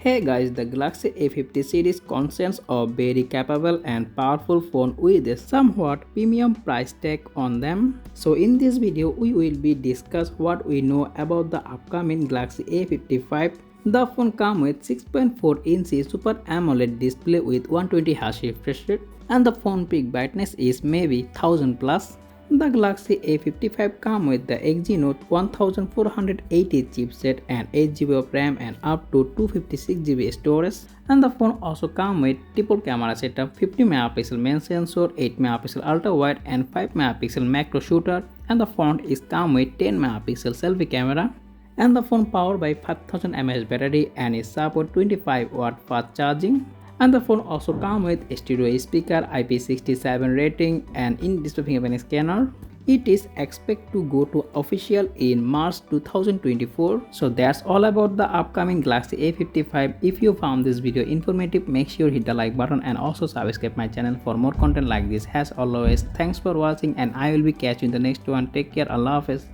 Hey guys, the Galaxy A50 series consists of very capable and powerful phone with a somewhat premium price tag on them. So in this video, we will be discuss what we know about the upcoming Galaxy A55. The phone comes with 6.4-inch Super AMOLED display with 120Hz refresh rate, and the phone peak brightness is maybe 1000 plus. The Galaxy A55 comes with the Exynos 1480 chipset and 8GB of RAM and up to 256GB storage. And the phone also comes with triple camera setup, 50MP main sensor, 8MP ultra wide and 5MP macro shooter. And the phone is come with 10MP selfie camera. And the phone powered by 5000 mAh battery and is support 25W fast charging. And the phone also comes with stereo speaker, IP67 rating and in-display fingerprint scanner. It is expected to go to official in March 2024. So that's all about the upcoming Galaxy A55. If you found this video informative, make sure hit the like button and also subscribe my channel for more content like this. As always, thanks for watching and I will be catching you in the next one. Take care. Allah Hafiz.